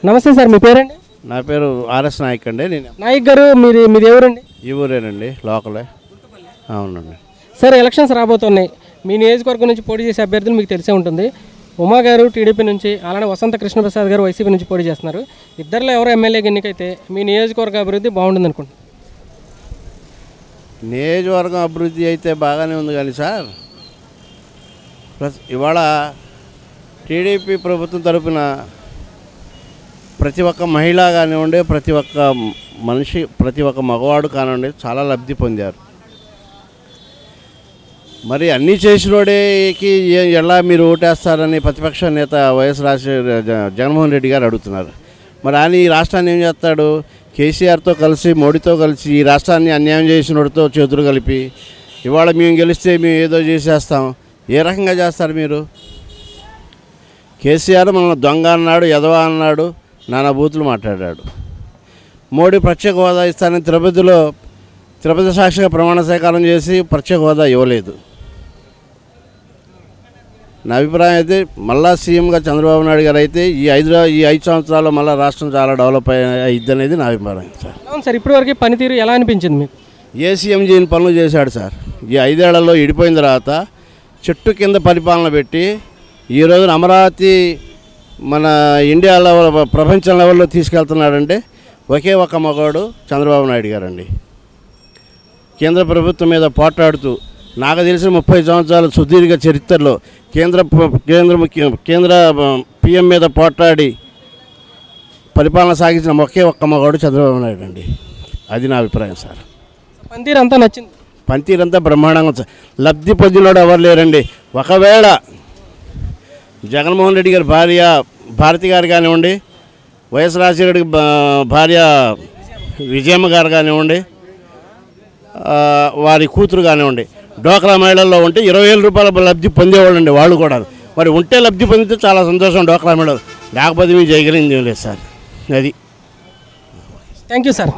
నమస్తే సార్, మీ పేరండి? నా పేరు ఆర్ఎస్ నాయక్ అండి. నేను నాయక్ గారు, మీది ఎవరండి? ఈ ఊరేనండి, లోకలే. అవునండి సార్, ఎలక్షన్స్ రాబోతున్నాయి. మీ నియోజకవర్గం నుంచి పోటీ చేసే అభ్యర్థులు మీకు తెలిసే ఉంటుంది. ఉమా గారు టీడీపీ నుంచి, అలానే వసంత కృష్ణప్రసాద్ గారు వైసీపీ నుంచి పోటీ చేస్తున్నారు. ఇద్దరిలో ఎవరు ఎమ్మెల్యేగా ఎన్నికైతే మీ నియోజకవర్గ అభివృద్ధి బాగుంటుంది అనుకుంటున్నారు? నియోజకవర్గం అభివృద్ధి అయితే బాగానే ఉంది కానీ సార్, ప్లస్ ఇవాళ టీడీపీ ప్రభుత్వం తరఫున ప్రతి ఒక్క మహిళ కానివ్వండి, ప్రతి ఒక్క మనిషి, ప్రతి ఒక్క మగవాడు కానివ్వండి చాలా లబ్ధి పొందారు. మరి అన్నీ చేసినోడేకి ఎలా మీరు ఓటేస్తారని ప్రతిపక్ష నేత వైఎస్ జగన్మోహన్ రెడ్డి గారు అడుగుతున్నారు. మరి ఆయన ఈ రాష్ట్రాన్ని ఏం చేస్తాడు? కేసీఆర్తో కలిసి, మోడీతో కలిసి ఈ రాష్ట్రాన్ని అన్యాయం చేసినోడితో చేతులు కలిపి ఇవాళ మేము గెలిస్తే మేము ఏదో చేసేస్తాం. ఏ రకంగా చేస్తారు మీరు? కేసీఆర్ మన దొంగ అన్నాడు, ఎదవ అన్నాడు, నానా బూతులు మాట్లాడాడు. మోడీ ప్రత్యేక హోదా ఇస్తానని తిరుపతి సాక్షిగా ప్రమాణ స్వీకారం చేసి ప్రత్యేక హోదా ఇవ్వలేదు. నా అభిప్రాయం అయితే మళ్ళా సీఎంగా చంద్రబాబు నాయుడు గారు అయితే ఈ 5 సంవత్సరాల్లో మళ్ళీ రాష్ట్రం చాలా డెవలప్ అయ్యిద్ది అనేది నా అభిప్రాయం సార్. అవును సార్, ఇప్పటివరకు పనితీరు ఎలా అనిపించింది మీకు? ఏ సీఎం చేయని పనులు చేశాడు సార్. ఈ 5 ఏళ్లలో ఇడిపోయిన తర్వాత చెట్టు కింద పరిపాలన పెట్టి ఈ రోజున అమరావతి మన ఇండియా లెవెల్, ప్రపంచం లెవెల్లో తీసుకెళ్తున్నాడంటే ఒకే ఒక్క మగవాడు చంద్రబాబు నాయుడు గారండి. కేంద్ర ప్రభుత్వం మీద పోట్లాడుతూ నాకు తెలిసిన 30 సంవత్సరాల సుదీర్ఘ చరిత్రలో కేంద్ర పిఎం మీద పోట్లాడి పరిపాలన సాగించిన ఒకే ఒక్క మగవాడు చంద్రబాబు నాయుడు అండి. అది నా అభిప్రాయం సార్. పనితీరు అంతా నచ్చింది? పనితీరంతా బ్రహ్మాండంగా సార్. లబ్ధి పొందినోడు ఎవరు లేరండి. ఒకవేళ జగన్మోహన్ రెడ్డి గారి భార్య భారతి గారు కానివ్వండి, వైఎస్ రాజశేఖర భార్య విజయమ్మ గారు కానివ్వండి, వారి కూతురు కానివ్వండి, డోక్రా మహిళల్లో ఉంటే 20,000 రూపాయల లబ్ధి పొందేవాళ్ళండి వాళ్ళు కూడా. మరి ఉంటే లబ్ధి పొందితే చాలా సంతోషం డోక్రా మహిళలు, లేకపోతే మేము చేయగలిగింది ఏం లేదు సార్. అది. Thank you sir.